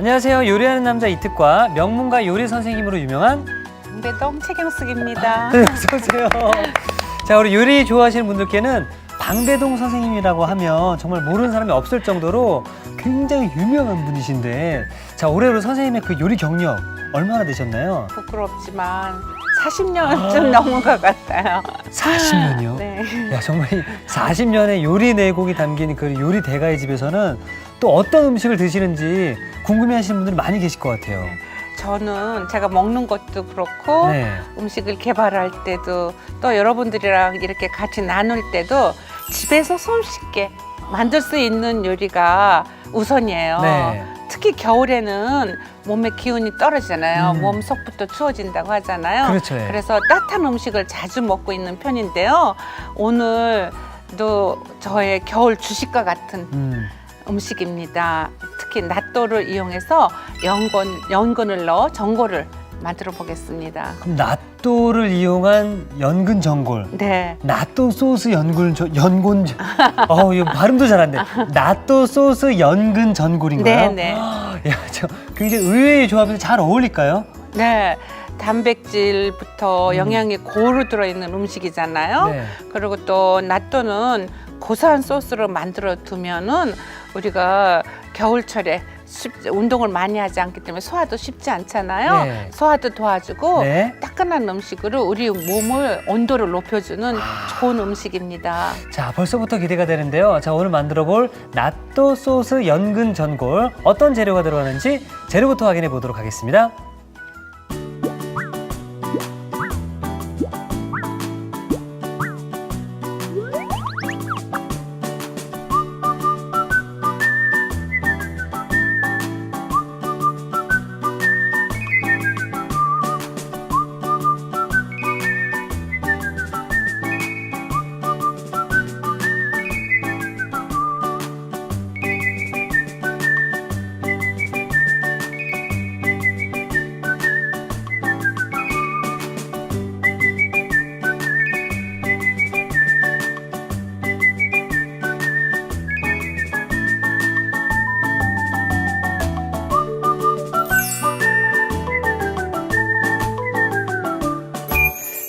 안녕하세요. 요리하는 남자 이특과 명문가 요리 선생님으로 유명한 방배동 최경숙입니다. 네, 어서 오세요. 자, 우리 요리 좋아하시는 분들께는 방배동 선생님이라고 하면 정말 모르는 사람이 없을 정도로 굉장히 유명한 분이신데, 자, 올해로 선생님의 그 요리 경력 얼마나 되셨나요? 부끄럽지만 40년쯤 넘은 것 같아요. 40년이요? 네. 야, 정말 이 40년의 요리 내공이 담긴 그 요리 대가의 집에서는 또 어떤 음식을 드시는지 궁금해하시는 분들이 많이 계실 것 같아요. 저는 제가 먹는 것도 그렇고 네. 음식을 개발할 때도 또 여러분들이랑 이렇게 같이 나눌 때도 집에서 손쉽게 만들 수 있는 요리가 우선이에요. 네. 특히 겨울에는 몸의 기운이 떨어지잖아요. 음. 몸 속부터 추워진다고 하잖아요. 그렇죠. 예. 그래서 따뜻한 음식을 자주 먹고 있는 편인데요. 오늘도 저의 겨울 주식과 같은 음식입니다. 특히 낫또를 이용해서 연근을 넣어 전골을 만들어 보겠습니다. 그럼 낫또를 이용한 연근 전골. 네. 낫또 소스 연근 이거 발음도 잘안돼. 낫또 소스 연근 전골인가요? 네네. 야, 저 굉장히 의외의 조합이 잘 어울릴까요? 네. 단백질부터 영양이 고루 들어있는 음식이잖아요. 네. 그리고 또 낫또는 고소한 소스로 만들어 두면은 우리가 겨울철에 운동을 많이 하지 않기 때문에 소화도 쉽지 않잖아요. 네. 소화도 도와주고 네. 따끈한 음식으로 우리 몸을 온도를 높여주는 좋은 음식입니다. 자, 벌써부터 기대가 되는데요. 자, 오늘 만들어볼 낫또 소스 연근 전골 어떤 재료가 들어가는지 재료부터 확인해 보도록 하겠습니다.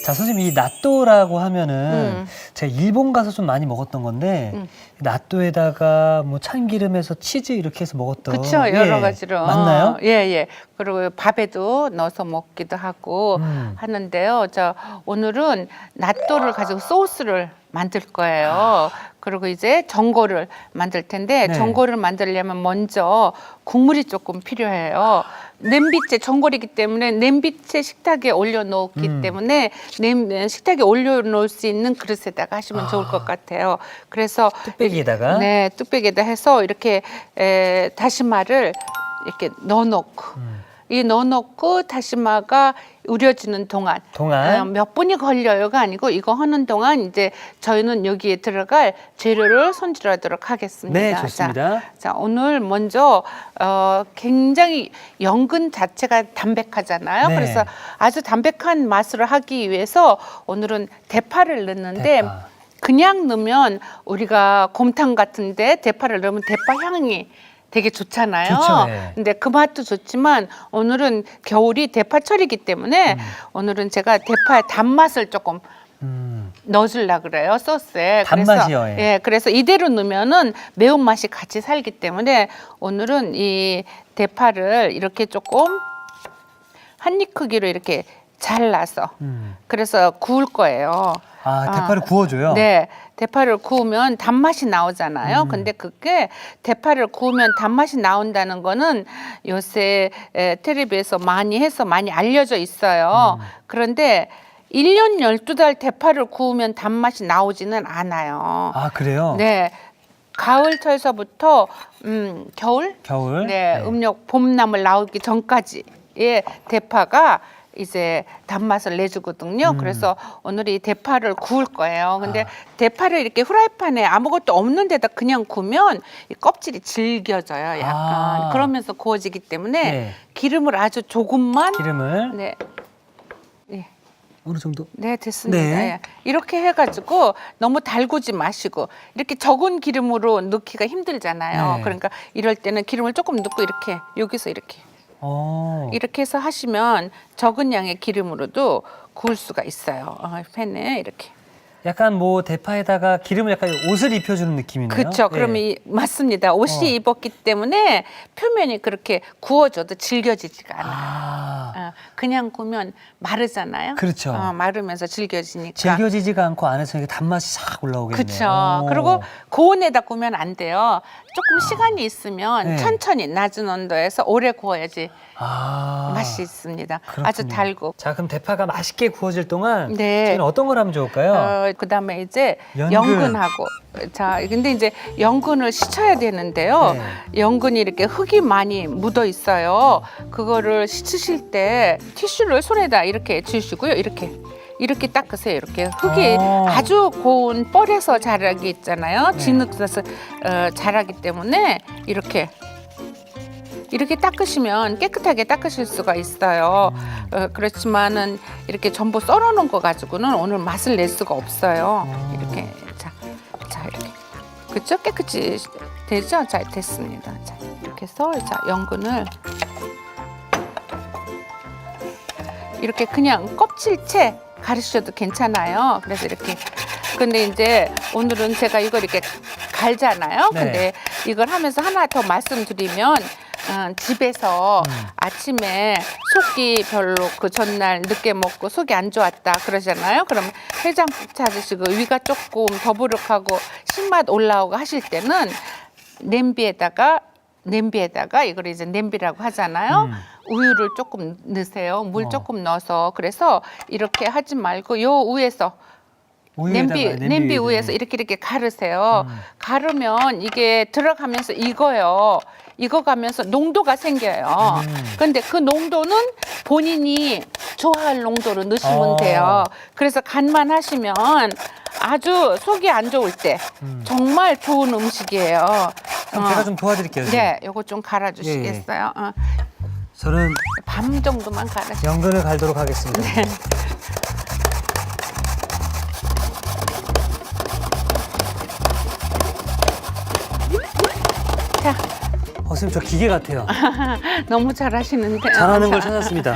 자, 선생님, 이 낫또라고 하면은 제가 일본 가서 좀 많이 먹었던 건데 낫또에다가 뭐 참기름에서 치즈 이렇게 해서 먹었던. 그렇죠. 여러 가지로. 맞나요? 예. 그리고 밥에도 넣어서 먹기도 하고 하는데요. 오늘은 낫또를 가지고 소스를 만들 거예요. 그리고 이제 전골을 만들 텐데 네. 전골을 만들려면 먼저 국물이 조금 필요해요. 냄비째 전골이기 때문에 냄비째 식탁에 올려놓기 때문에 식탁에 올려놓을 수 있는 그릇에다가 하시면 좋을 것 같아요. 그래서 뚝배기에다가? 네, 뚝배기에다 해서 이렇게 다시마를 이렇게 넣어놓고 이 넣어놓고 다시마가 우려지는 동안 몇 분이 걸려요가 아니고 이거 하는 동안 이제 저희는 여기에 들어갈 재료를 손질하도록 하겠습니다. 네, 좋습니다. 자, 오늘 먼저 굉장히 연근 자체가 담백하잖아요. 네. 그래서 아주 담백한 맛을 하기 위해서 오늘은 대파를 넣는데 대파. 그냥 넣으면 우리가 곰탕 같은데 대파를 넣으면 대파 향이 되게 좋잖아요. 좋죠, 네. 근데 그 맛도 좋지만 오늘은 겨울이 대파철이기 때문에 오늘은 제가 대파의 단맛을 조금 넣어주려고 그래요, 소스에. 단맛이요, 예. 예, 그래서 이대로 넣으면은 매운맛이 같이 살기 때문에 오늘은 이 대파를 이렇게 조금 한 입 크기로 이렇게 잘라서 그래서 구울 거예요. 아, 대파를 구워줘요? 네. 대파를 구우면 단맛이 나오잖아요. 근데 그게 대파를 구우면 단맛이 나온다는 거는 요새 텔레비에서 많이 해서 많이 알려져 있어요. 그런데 1년 12달 대파를 구우면 단맛이 나오지는 않아요. 아, 그래요? 네. 가을철서부터 겨울? 겨울? 네. 음력 봄나물 나오기 전까지 대파가 이제 단맛을 내주거든요. 그래서 오늘 이 대파를 구울 거예요. 근데 대파를 이렇게 후라이팬에 아무것도 없는 데다 그냥 구우면 이 껍질이 질겨져요. 약간. 그러면서 구워지기 때문에 네. 기름을 아주 조금만 기름을 네. 예. 어느 정도? 네, 됐습니다. 네. 예. 이렇게 해가지고 너무 달구지 마시고 이렇게 적은 기름으로 넣기가 힘들잖아요. 네. 그러니까 이럴 때는 기름을 조금 넣고 이렇게 여기서 이렇게 해서 하시면 적은 양의 기름으로도 구울 수가 있어요. 팬에 이렇게. 약간 뭐 대파에다가 기름을 약간 옷을 입혀주는 느낌이네요. 그렇죠. 그러면 맞습니다. 옷이 입었기 때문에 표면이 그렇게 구워져도 질겨지지가 않아요. 그냥 구우면 마르잖아요. 그렇죠. 마르면서 질겨지니까. 질겨지지가 않고 안에서 이게 단맛이 싹 올라오겠네요. 그렇죠. 그리고 고온에다 구우면 안 돼요. 조금 시간이 있으면 네. 천천히 낮은 온도에서 오래 구워야지 맛이 있습니다. 그렇군요. 아주 달고. 자, 그럼 대파가 맛있게 구워질 동안 네. 저희는 어떤 걸 하면 좋을까요? 그다음에 이제 연근. 연근하고 자 근데 이제 연근을 씻어야 되는데요. 네. 연근이 이렇게 흙이 많이 묻어 있어요. 그거를 씻으실 때 티슈를 손에다 이렇게 쥐시고요. 이렇게 닦으세요. 이렇게 흙이 아주 고운 뻘에서 자라기 있잖아요. 진흙에서 자라기 때문에 이렇게 닦으시면 깨끗하게 닦으실 수가 있어요. 그렇지만은 이렇게 전부 썰어놓은 거 가지고는 오늘 맛을 낼 수가 없어요. 이렇게 자 이렇게 그렇죠? 깨끗이 되죠? 자 됐습니다. 자 이렇게 해서 자 연근을 이렇게 그냥 껍질채 가르셔도 괜찮아요. 그래서 이렇게 근데 이제 오늘은 제가 이걸 이렇게 갈잖아요. 네. 근데 이걸 하면서 하나 더 말씀드리면 집에서 아침에 속이 별로 그 전날 늦게 먹고 속이 안 좋았다 그러잖아요. 그럼 해장국 찾으시고 위가 조금 더부룩하고 신맛 올라오고 하실 때는 냄비에다가 이걸 이제 냄비라고 하잖아요. 우유를 조금 넣으세요. 물 조금 넣어서 그래서 이렇게 하지 말고 요 위에서 냄비 위에서 이렇게 가르세요. 가르면 이게 들어가면서 익어가면서 농도가 생겨요. 근데 그 농도는 본인이 좋아할 농도로 넣으시면 돼요. 그래서 간만 하시면 아주 속이 안 좋을 때 정말 좋은 음식이에요. 그럼 제가 좀 도와드릴게요. 지금. 네, 요거 좀 갈아주시겠어요? 저는 밤 정도만 갈아주세요. 연근을 갈도록 하겠습니다. 네. 자, 선생님 저 기계 같아요. 너무 잘하시는데. 잘하는 걸 자, 찾았습니다.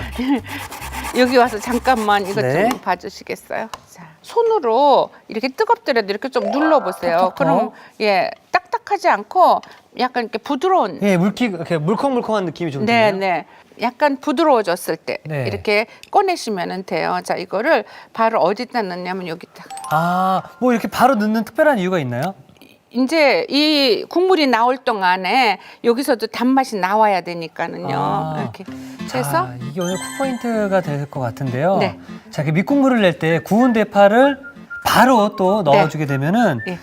여기 와서 잠깐만 이것 네. 좀 봐주시겠어요? 자, 손으로 이렇게 뜨겁더라도 이렇게 좀 눌러보세요. 톡톡톡. 그럼 딱딱하지 않고 약간 이렇게 부드러운. 예, 이렇게 물컹물컹한 느낌이 좀 네, 드네요. 네. 약간 부드러워졌을 때 네. 이렇게 꺼내시면 돼요. 자, 이거를 바로 어디다 넣냐면 여기다. 뭐 이렇게 바로 넣는 특별한 이유가 있나요? 이제 이 국물이 나올 동안에 여기서도 단맛이 나와야 되니까는요. 이렇게 해서 자, 이게 오늘 쿡포인트가 될 것 같은데요. 네. 자, 그 밑국물을 낼 때 구운 대파를 바로 또 넣어주게 되면은 네.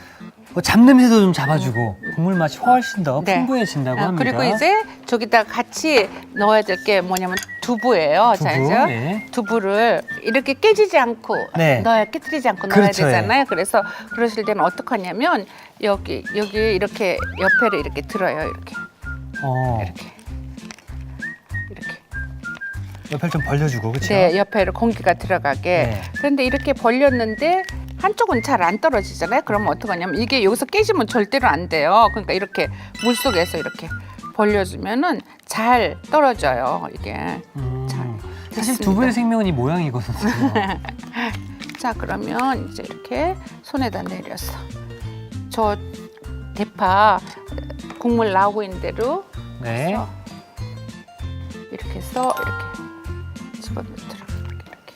뭐 잡냄새도 좀 잡아주고 국물 맛이 훨씬 더 네. 풍부해진다고 합니다. 그리고 이제 저기다 같이 넣어야 될 게 뭐냐면 두부예요. 자, 두부, 이제 예. 두부를 이렇게 깨지지 않고 네. 깨뜨리지 않고 넣어야 그렇죠, 되잖아요. 그래서 그러실 때는 어떻게 하냐면 여기 이렇게 옆에를 이렇게 들어요. 이렇게 옆을 좀 벌려주고 그렇죠? 네, 옆에를 공기가 들어가게. 네. 그런데 이렇게 벌렸는데 한쪽은 잘 안 떨어지잖아요. 그러면 어떡하냐면 이게 여기서 깨지면 절대로 안 돼요. 그러니까 이렇게 물속에서 이렇게 벌려주면은 잘 떨어져요. 이게. 잘 사실 됐습니다. 두부의 생명은 이 모양이거든요. 자, 그러면 이제 이렇게 손에다 내려서 저 대파 국물 나오고 있는 대로 네. 이렇게 해서 이렇게 집어넣도록 이렇게.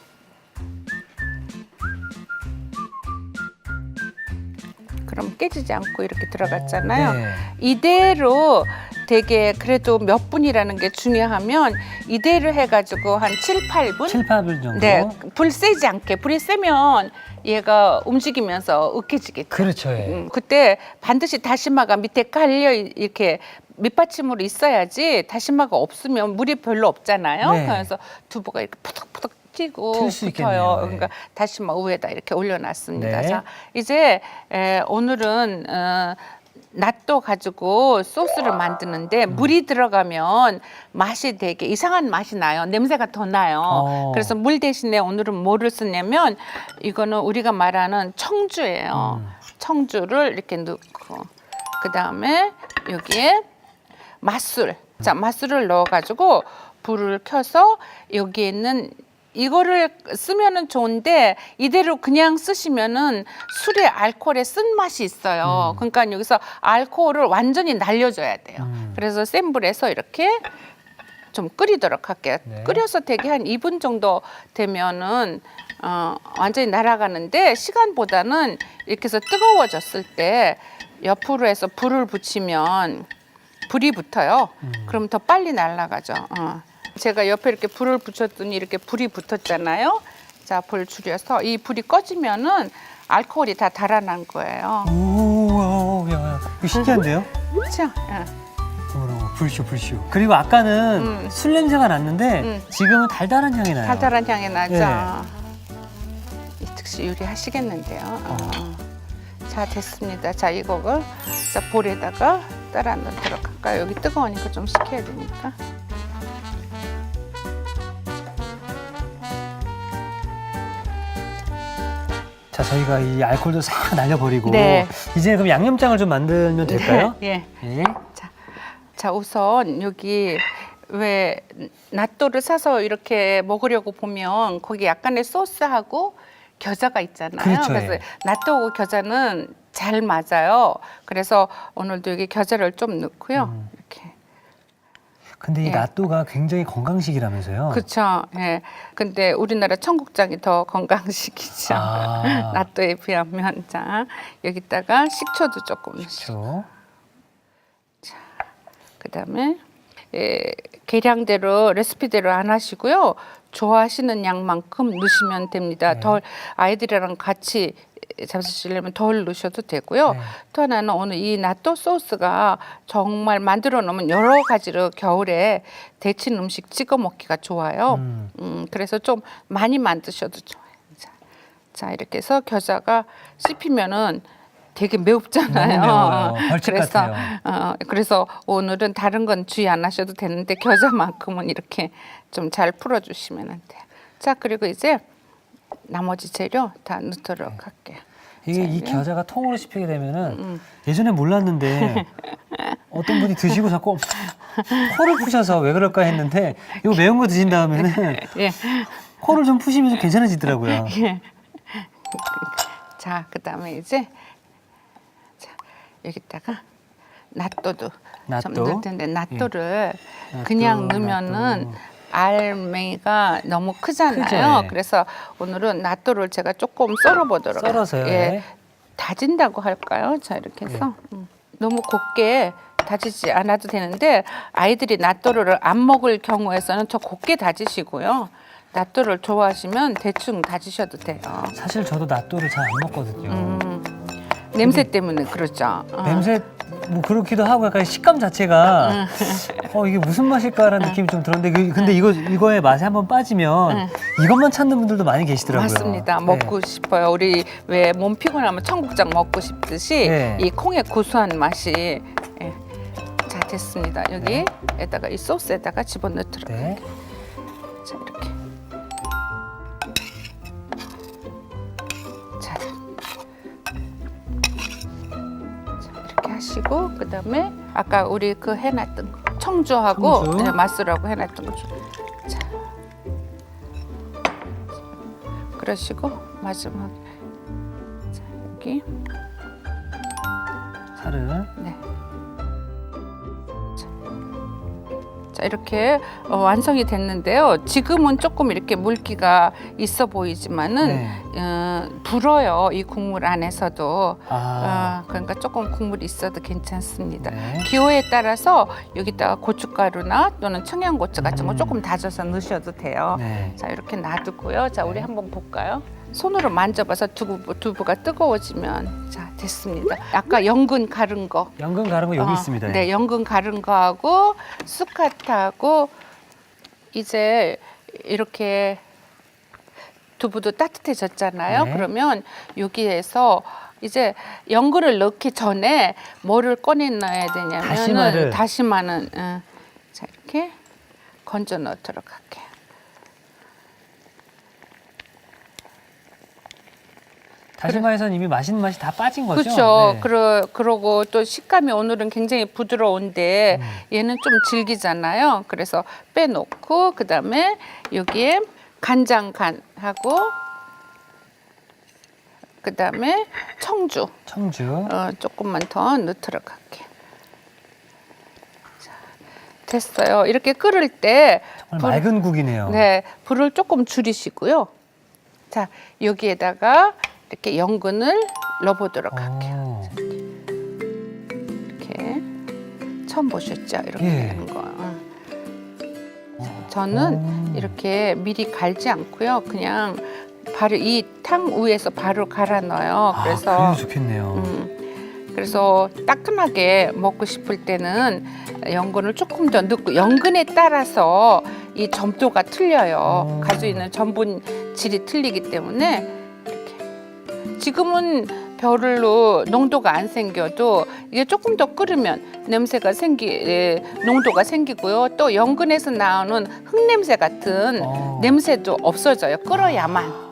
그럼 깨지지 않고 이렇게 들어갔잖아요. 네. 이대로 되게 그래도 몇 분이라는 게 중요하면 이대로 해가지고 한 7, 8분? 7, 8분 정도. 네, 불 세지 않게. 불이 세면 얘가 움직이면서 으깨지겠죠. 그렇죠. 예. 그때 반드시 다시마가 밑에 깔려 이렇게 밑받침으로 있어야지 다시마가 없으면 물이 별로 없잖아요. 네. 그래서 두부가 이렇게 푸덕푸덕 튀고 튈수 붙어요. 있겠네요. 그러니까 다시마 위에다 이렇게 올려놨습니다. 네. 자, 이제 오늘은 낫또 가지고 소스를 만드는데 물이 들어가면 맛이 되게 이상한 맛이 나요. 냄새가 더 나요. 그래서 물 대신에 오늘은 뭐를 쓰냐면 이거는 우리가 말하는 청주예요. 청주를 이렇게 넣고 그다음에 여기에 맛술. 자, 맛술을 넣어 가지고 불을 켜서 여기에 있는 이거를 쓰면은 좋은데 이대로 그냥 쓰시면은 술의 알코올의 쓴맛이 있어요. 그러니까 여기서 알코올을 완전히 날려줘야 돼요. 그래서 센 불에서 이렇게 좀 끓이도록 할게요. 네. 끓여서 되게 한 2분 정도 되면은 완전히 날아가는데 시간보다는 이렇게 해서 뜨거워졌을 때 옆으로 해서 불을 붙이면 불이 붙어요. 그럼 더 빨리 날아가죠. 제가 옆에 이렇게 불을 붙였더니 이렇게 불이 붙었잖아요. 자, 불 줄여서 이 불이 꺼지면은 알코올이 다 달아난 거예요. 오, 야, 이거 신기한데요? 그렇죠? 어머나, 불쇼. 그리고 아까는 술 냄새가 났는데 지금은 달달한 향이 나요. 달달한 향이 나죠. 네. 이 특히 요리하시겠는데요. 자, 됐습니다. 자, 이거를 자, 볼에다가 따라 넣도록 할까요? 여기 뜨거우니까 좀 식혀야 되니까. 자, 저희가 이 알코올도 싹 날려버리고 네. 이제 그럼 양념장을 좀 만들면 될까요? 예. 예. 자, 우선 여기 왜 낫또를 사서 이렇게 먹으려고 보면 거기 약간의 소스하고 겨자가 있잖아요. 그렇죠, 그래서 예. 낫또하고 겨자는 잘 맞아요. 그래서 오늘도 여기 겨자를 좀 넣고요. 이렇게. 근데 이 예. 낫또가 굉장히 건강식이라면서요? 그렇죠. 예. 근데 우리나라 청국장이 더 건강식이죠. 아. 낫또에 비하면. 자, 여기다가 식초도 조금 넣으시고. 그렇죠. 그다음에 계량대로 레시피대로 안 하시고요. 좋아하시는 양만큼 넣으시면 됩니다. 네. 덜 아이들이랑 같이 잡수시려면 덜 넣으셔도 되고요. 네. 또 하나는 오늘 이 낫또 소스가 정말 만들어 놓으면 여러 가지로 겨울에 데친 음식 찍어 먹기가 좋아요. 그래서 좀 많이 만드셔도 좋아요. 자, 이렇게 해서 겨자가 씹히면은 되게 매웁잖아요. 너무 매워요. 벌칙 그래서 같아요. 그래서 오늘은 다른 건 주의 안 하셔도 되는데 겨자만큼은 이렇게 좀 잘 풀어주시면 돼요. 자, 그리고 이제 나머지 재료 다 넣도록 할게요. 이게 이 겨자가 통으로 씹히게 되면은 예전에 몰랐는데 어떤 분이 드시고 자꾸 코를 푸셔서 왜 그럴까 했는데 이거 매운 거 드신 다음에는 예. 코를 좀 푸시면 좀 괜찮아지더라고요. 예. 자, 그다음에 이제 자, 여기다가 낫또도 낫또. 좀 넣을 텐데 낫또를 그냥 넣으면은 알맹이가 너무 크잖아요. 크죠, 예. 그래서 오늘은 낫또를 제가 조금 썰어보도록 썰어서요, 예. 예. 다진다고 할까요? 자, 이렇게 해서 너무 곱게 다지지 않아도 되는데 아이들이 낫또를 안 먹을 경우에서는 더 곱게 다지시고요. 낫또를 좋아하시면 대충 다지셔도 돼요. 사실 저도 낫또를 잘 안 먹거든요. 냄새 때문에 그렇죠. 냄새 뭐 그렇기도 하고 약간 식감 자체가 이게 무슨 맛일까라는 느낌이 좀 들었는데 근데 이거의 맛에 한번 빠지면 이것만 찾는 분들도 많이 계시더라고요. 맞습니다. 네. 먹고 싶어요. 우리 왜 몸 피곤하면 청국장 먹고 싶듯이 네. 이 콩의 고소한 맛이 예. 자, 됐습니다. 여기에다가 이 소스에다가 집어넣도록 네. 할게요. 자, 이렇게. 자, 이렇게 하시고 그다음에 아까 우리 그 해놨던 거, 청주하고 청주. 네, 맛술하고 해놨던 거. 자, 그러시고 마지막 자, 여기 살을 네. 자, 이렇게 완성이 됐는데요. 지금은 조금 이렇게 물기가 있어 보이지만은 네. 불어요. 이 국물 안에서도. 아. 그러니까 조금 국물이 있어도 괜찮습니다. 네. 기호에 따라서 여기다가 고춧가루나 또는 청양고추 같은 거 조금 다져서 넣으셔도 돼요. 네. 자, 이렇게 놔두고요. 자, 우리 한번 볼까요? 손으로 만져봐서 두부가 뜨거워지면 자, 됐습니다. 아까 연근 가른 거. 연근 가른 거 여기 있습니다. 네, 연근 가른 거하고 쑥갓하고 이제 이렇게 두부도 따뜻해졌잖아요. 네. 그러면 여기에서 이제 연근을 넣기 전에 뭐를 꺼내 놔야 되냐면은 다시마는 자 이렇게 건져 넣도록 할게요. 다시마에선 이미 맛있는 맛이 다 빠진 거죠? 그렇죠. 네. 그러고 또 식감이 오늘은 굉장히 부드러운데 얘는 좀 질기잖아요. 그래서 빼놓고 그다음에 여기에 간장 간하고 그다음에 청주 조금만 더 넣도록 할게요. 자, 됐어요. 이렇게 끓을 때 정말 맑은 국이네요. 네, 불을 조금 줄이시고요. 자, 여기에다가 이렇게 연근을 넣어보도록 할게요. 자, 이렇게 처음 보셨죠? 이렇게 되는 거. 저는 이렇게 미리 갈지 않고요. 그냥 바로 이 탕 위에서 바로 갈아 넣어요. 그래서 그래도 좋겠네요. 그래서 따끈하게 먹고 싶을 때는 연근을 조금 더 넣고 연근에 따라서 이 점도가 틀려요. 가지고 있는 전분 질이 틀리기 때문에 이렇게 지금은 별로 농도가 안 생겨도 이게 조금 더 끓으면 냄새가 농도가 생기고요. 또 연근에서 나오는 흙냄새 같은 냄새도 없어져요. 끓어야만.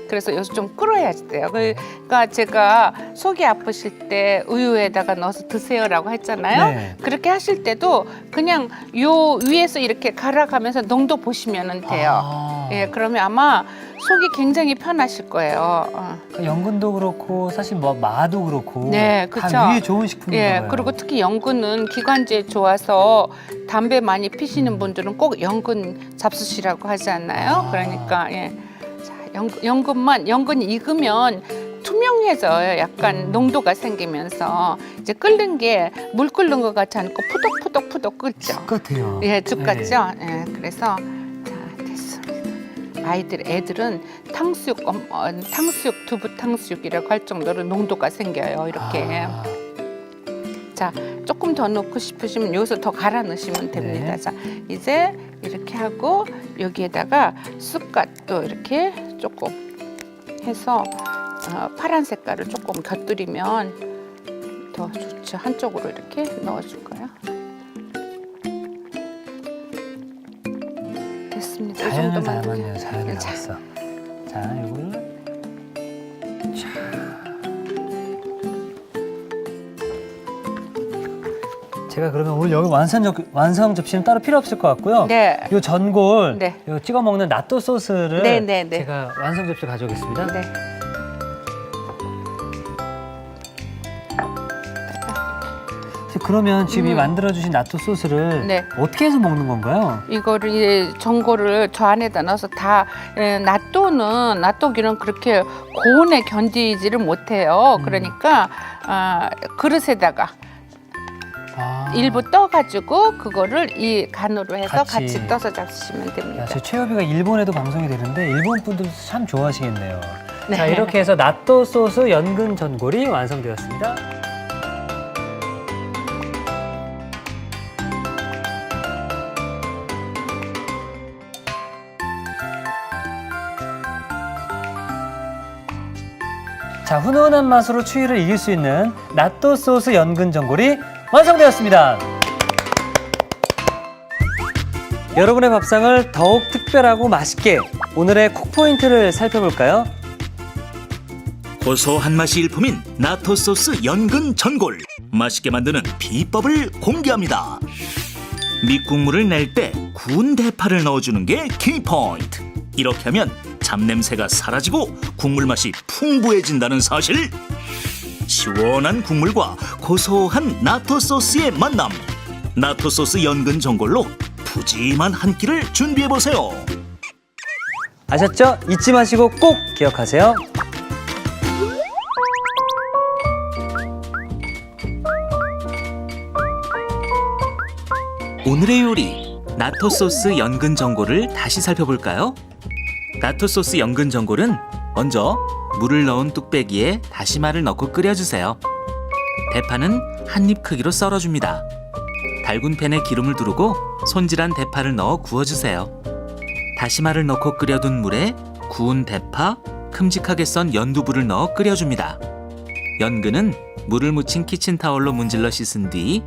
그래서 여기서 좀 끓어야 돼요. 그러니까 제가 속이 아프실 때 우유에다가 넣어서 드세요라고 했잖아요. 네. 그렇게 하실 때도 그냥 요 위에서 이렇게 갈아가면서 농도 보시면 돼요. 예, 그러면 아마 속이 굉장히 편하실 거예요. 그 연근도 그렇고 사실 뭐 마도 그렇고 네, 그쵸. 다 위에 좋은 식품인가요? 예, 그리고 특히 연근은 기관지에 좋아서 담배 많이 피시는 분들은 꼭 연근 잡수시라고 하지 않나요? 그러니까 예. 자, 연근이 익으면 투명해져요. 약간 농도가 생기면서 이제 끓는 게 물 끓는 것 같지 않고 푸덕푸덕 끓죠. 죽 같아요. 예, 죽 같죠. 예, 그래서 자 됐습니다. 애들은 탕수육, 두부 탕수육이라고 할 정도로 농도가 생겨요. 이렇게. 자, 조금 더 넣고 싶으시면 여기서 더 갈아 넣으시면 됩니다. 네. 자, 이제 이렇게 하고 여기에다가 쑥갓도 이렇게 조금 해서 파란 색깔을 조금 곁들이면 더 좋죠. 한쪽으로 이렇게 넣어줄까요? 됐습니다. 이 자연을 정도만 닮았네요. 자연을 자. 닮았어. 자, 이거를 제가 그러면 오늘 여기 완성 접시는 따로 필요 없을 것 같고요. 네. 요 전골, 네. 요 찍어 먹는 나또 소스를 네, 네, 네. 제가 완성 접시 가져오겠습니다. 네. 그러면 지금 이 만들어주신 나또 소스를 네. 어떻게 해서 먹는 건가요? 이거를 이제 전골을 저 안에다 넣어서 다 낫또기는 그렇게 고온에 견디지를 못해요. 그러니까 그릇에다가 일부 떠가지고 그거를 이 간으로 해서 같이 떠서 잡수시면 됩니다. 제 최여비가 일본에도 방송이 되는데 일본 분들도 참 좋아하시겠네요. 네. 자, 이렇게 해서 나또 소스 연근 전골이 완성되었습니다. 자, 훈훈한 맛으로 추위를 이길 수 있는 나또 소스 연근 전골이 완성되었습니다. 여러분의 밥상을 더욱 특별하고 맛있게 오늘의 쿡 포인트를 살펴볼까요? 고소한 맛이 일품인 나토 소스 연근 전골. 맛있게 만드는 비법을 공개합니다. 밑국물을 낼 때 구운 대파를 넣어주는 게 키포인트. 이렇게 하면 잡냄새가 사라지고 국물 맛이 풍부해진다는 사실. 시원한 국물과 고소한 나토 소스의 만남. 나토 소스 연근 전골로 푸짐한 한 끼를 준비해보세요. 아셨죠? 잊지 마시고 꼭 기억하세요. 오늘의 요리, 나토 소스 연근 전골을 다시 살펴볼까요? 나토 소스 연근 전골은 먼저 물을 넣은 뚝배기에 다시마를 넣고 끓여주세요. 대파는 한 입 크기로 썰어줍니다. 달군 팬에 기름을 두르고 손질한 대파를 넣어 구워주세요. 다시마를 넣고 끓여둔 물에 구운 대파, 큼직하게 썬 연두부를 넣어 끓여줍니다. 연근은 물을 묻힌 키친타올로 문질러 씻은 뒤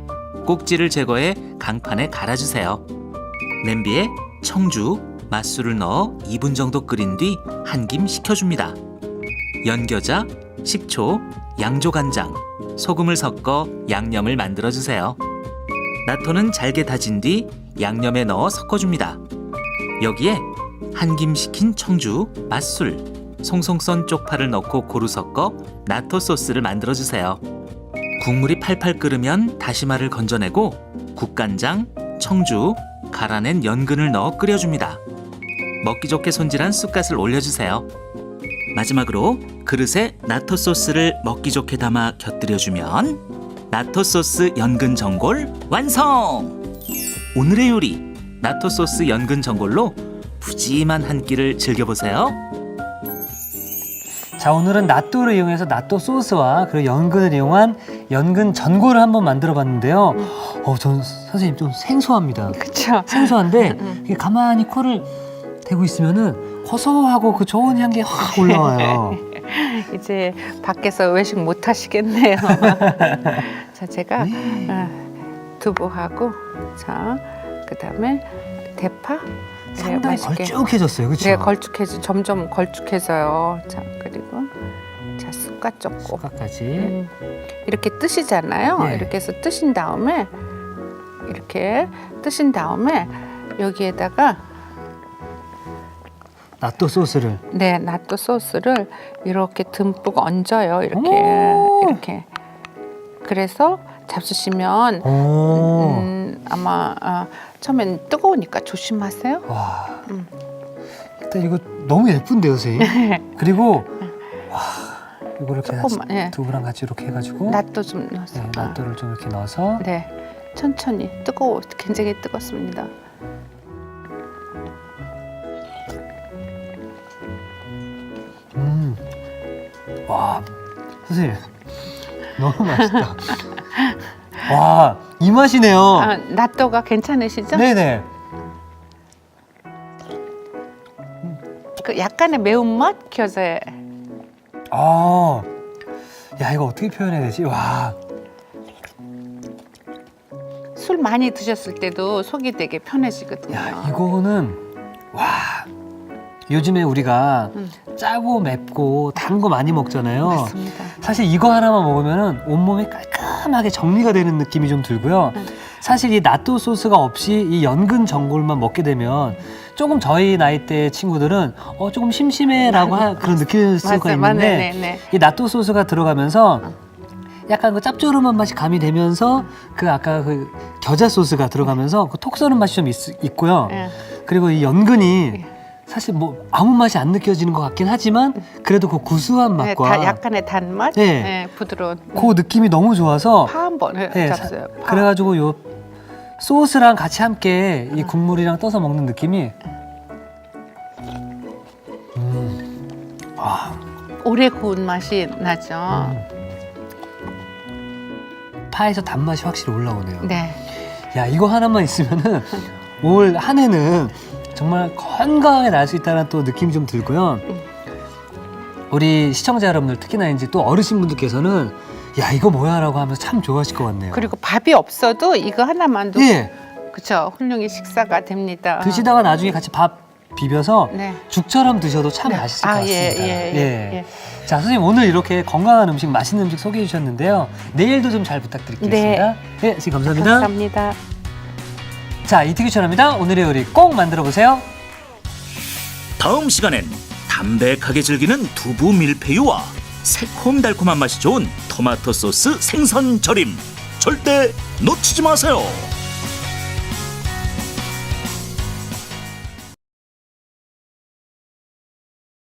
꼭지를 제거해 강판에 갈아주세요. 냄비에 청주, 맛술을 넣어 2분 정도 끓인 뒤 한 김 식혀줍니다. 연겨자, 식초, 양조간장, 소금을 섞어 양념을 만들어주세요. 나토는 잘게 다진 뒤 양념에 넣어 섞어줍니다. 여기에 한 김 식힌 청주, 맛술, 송송 썬 쪽파를 넣고 고루 섞어 나토 소스를 만들어주세요. 국물이 팔팔 끓으면 다시마를 건져내고 국간장, 청주, 갈아낸 연근을 넣어 끓여줍니다. 먹기 좋게 손질한 쑥갓을 올려주세요. 마지막으로 그릇에 나토 소스를 먹기 좋게 담아 곁들여주면 나토 소스 연근 전골 완성! 오늘의 요리, 나토 소스 연근 전골로 푸짐한 한 끼를 즐겨보세요. 자, 오늘은 나또를 이용해서 나또 소스와 그리고 연근을 이용한 연근 전골을 한번 만들어 봤는데요. 전 선생님 좀 생소합니다. 그렇죠. 생소한데 이게 가만히 코를 대고 있으면은 고소하고 그 좋은 향기 확 올라와요. 이제 밖에서 외식 못 하시겠네요. 자, 제가 두부하고 자, 그다음에 대파 상당히 맛있게. 걸쭉해졌어요, 그렇죠? 네, 점점 걸쭉해져요. 자, 그리고 자, 쑥갓 젓고 쑥갓까지. 이렇게 뜨시잖아요. 네. 이렇게 해서 뜨신 다음에 이렇게 뜨신 다음에 여기에다가 나또 소스를. 네, 나또 소스를 이렇게 듬뿍 얹어요. 이렇게 오. 이렇게. 그래서 잡수시면 아마 처음엔 뜨거우니까 조심하세요. 와, 일단 이거 너무 예쁜데요, 선생님. 그리고 와, 이거 이렇게 조금만, 예. 두부랑 같이 이렇게 해가지고 나또 좀 넣어서. 네, 나또를 좀 이렇게 넣어서 네, 천천히 굉장히 뜨겁습니다. 와, 선생님 너무 맛있다. 와, 이 맛이네요. 나또가 괜찮으시죠? 네네. 그 약간의 매운맛 켜져요. 야, 이거 어떻게 표현해야 되지? 와, 술 많이 드셨을 때도 속이 되게 편해지거든요. 야, 이거는 와, 요즘에 우리가 짜고 맵고 단 거 많이 먹잖아요. 맞습니다. 사실 이거 하나만 먹으면은 온몸이 깔끔하게 정리가 되는 느낌이 좀 들고요. 사실 이 나또 소스가 없이 이 연근 전골만 먹게 되면 조금 저희 나이대 친구들은 조금 심심해라고 그런 느낄 수가 있는데 네. 이 나또 소스가 들어가면서 약간 그 짭조름한 맛이 가미되면서 그 아까 그 겨자 소스가 들어가면서 그 톡 쏘는 맛이 좀 있고요. 네. 그리고 이 연근이 사실 뭐 아무 맛이 안 느껴지는 것 같긴 하지만 그래도 그 구수한 네, 맛과 약간의 단맛, 네. 네, 부드러운. 그 느낌이 너무 좋아서 파 한번 잡수요. 파. 그래가지고 요 소스랑 같이 함께 이 국물이랑 떠서 먹는 느낌이 오래 구운 맛이 나죠. 파에서 단맛이 확실히 올라오네요. 네. 야, 이거 하나만 있으면은 올 한 해는 정말 건강하게 날 수 있다는 또 느낌이 좀 들고요. 우리 시청자 여러분들 특히나 이제 또 어르신분들께서는 야, 이거 뭐야라고 하면서 참 좋아하실 것 같네요. 그리고 밥이 없어도 이거 하나만도 예, 그렇죠. 훌륭히 식사가 됩니다. 드시다가 나중에 같이 밥 비벼서 네. 죽처럼 드셔도 참 맛있을 것 같습니다. 예. 자, 선생님 오늘 이렇게 건강한 음식, 맛있는 음식 소개해 주셨는데요. 내일도 좀 잘 부탁드리겠습니다. 네, 선생님 감사합니다. 감사합니다. 자, 이티규 채널입니다. 오늘의 요리 꼭 만들어 보세요. 다음 시간엔 담백하게 즐기는 두부 밀푀유와 새콤달콤한 맛이 좋은 토마토 소스 생선 절임 절대 놓치지 마세요.